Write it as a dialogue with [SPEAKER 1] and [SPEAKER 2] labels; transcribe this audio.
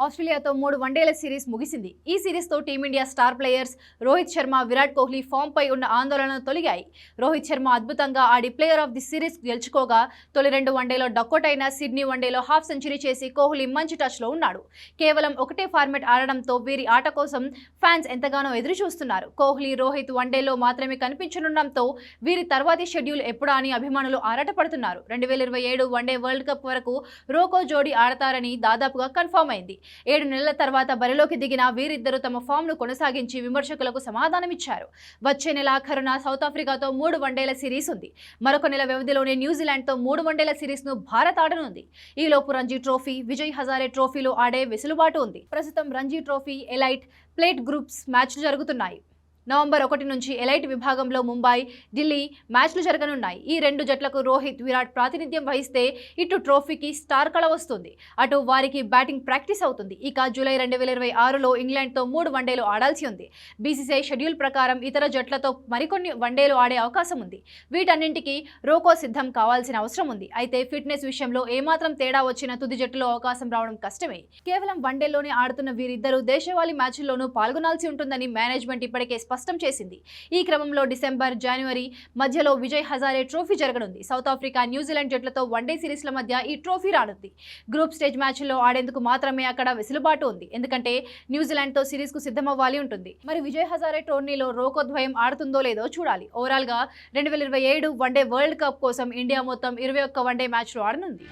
[SPEAKER 1] ఆస్ట్రేలియాతో 3 వన్డేల సిరీస్ ముగిసింది. ఈ సిరీస్తో team India star players Rohit Sharma, Virat Kohli ఫామ్పై ఉన్న ఆందోళనలు తొలగాయి. రోహిత్ శర్మ అద్భుతంగా ఆడి ప్లేయర్ ఆఫ్ ది సిరీస్ గెలుచుకోగా, తొలి 2 వన్డేలో డకౌటైన సిడ్నీ వన్డేలో హాఫ్ సెంచరీ చేసి కోహ్లీ మంచి టచ్లో ఉన్నాడు. కేవలం ఒకటే ఫార్మాట్ ఆడడంతో వీరి ఆట కోసం ఫ్యాన్స్ ఎంతగానో ఎదురు చూస్తున్నారు. కోహ్లీ, రోహిత్ వన్డేలో మాత్రమే కనిపించనుండడంతో వీరి తర్వాతి షెడ్యూల్ ఎప్పుడా అని అభిమానులు ఆరాటపడుతున్నారు. 2027 వన్డే వరల్డ్ కప్ వరకు రోకో జోడీ ఆడతారని దాదాపుగా కన్ఫర్మ్ అయింది. 7 నెలల తర్వాత బరిలోకి దిగిన వీరిద్దరూ తమ ఫామ్ను కొనసాగించి విమర్శకులకు సమాధానమిచ్చారు. వచ్చే నెల ఆఖరున సౌత్ ఆఫ్రికాతో 3 వన్డేల సిరీస్ ఉంది. మరొక నెల వ్యవధిలోనే న్యూజిలాండ్తో 3 వన్డేల సిరీస్ను భారత్ ఆడనుంది. ఈలోపు రంజీ ట్రోఫీ, విజయ్ హజారే ట్రోఫీలో ఆడే వెసులుబాటు ఉంది. ప్రస్తుతం Ranji trophy, elite, plate groups మ్యాచ్లు జరుగుతున్నాయి. నవంబర్ 1 నుంచి ఎలైట్ విభాగంలో ముంబై, ఢిల్లీ మ్యాచ్లు జరగనున్నాయి. ఈ 2 జట్లకు రోహిత్, విరాట్ ప్రాతినిధ్యం వహిస్తే ఇటు ట్రోఫీకి స్టార్ కళ వస్తుంది, అటు వారికి బ్యాటింగ్ ప్రాక్టీస్ అవుతుంది. ఇక జూలై 2026లో ఇంగ్లాండ్తో 3 వన్డేలు ఆడాల్సి ఉంది. బీసీసీఐ షెడ్యూల్ ప్రకారం ఇతర జట్లతో మరికొన్ని వన్డేలు ఆడే అవకాశం ఉంది. వీటన్నింటికీ రోకో సిద్ధం కావాల్సిన అవసరం ఉంది. అయితే ఫిట్నెస్ విషయంలో ఏమాత్రం తేడా వచ్చినా తుది జట్టులో అవకాశం రావడం కష్టమే. కేవలం వన్డేల్లోనే ఆడుతున్న వీరిద్దరూ దేశవాళీ మ్యాచ్ల్లోనూ పాల్గొనాల్సి ఉంటుందని మేనేజ్మెంట్ ఇప్పటికే స్పష్టం చేసింది. ఈ క్రమంలో డిసెంబర్, జనవరి మధ్యలో విజయ్ హజారే ట్రోఫీ జరగనుంది. సౌత్ ఆఫ్రికా, న్యూజిలాండ్ జట్లతో వన్డే సిరీస్ల మధ్య ఈ ట్రోఫీ రానుంది. గ్రూప్ స్టేజ్ మ్యాచ్ల్లో ఆడేందుకు మాత్రమే అక్కడ వెసులుబాటు ఉంది. ఎందుకంటే న్యూజిలాండ్తో సిరీస్కు సిద్ధమవ్వాలి ఉంటుంది. మరి విజయ్ హజారే టోర్నీలో రోకో ద్వయం ఆడుతుందో లేదో చూడాలి. ఓవరాల్గా 2027 వన్డే వరల్డ్ కప్ కోసం ఇండియా మొత్తం 21 వన్డే మ్యాచ్లు ఆడనుంది.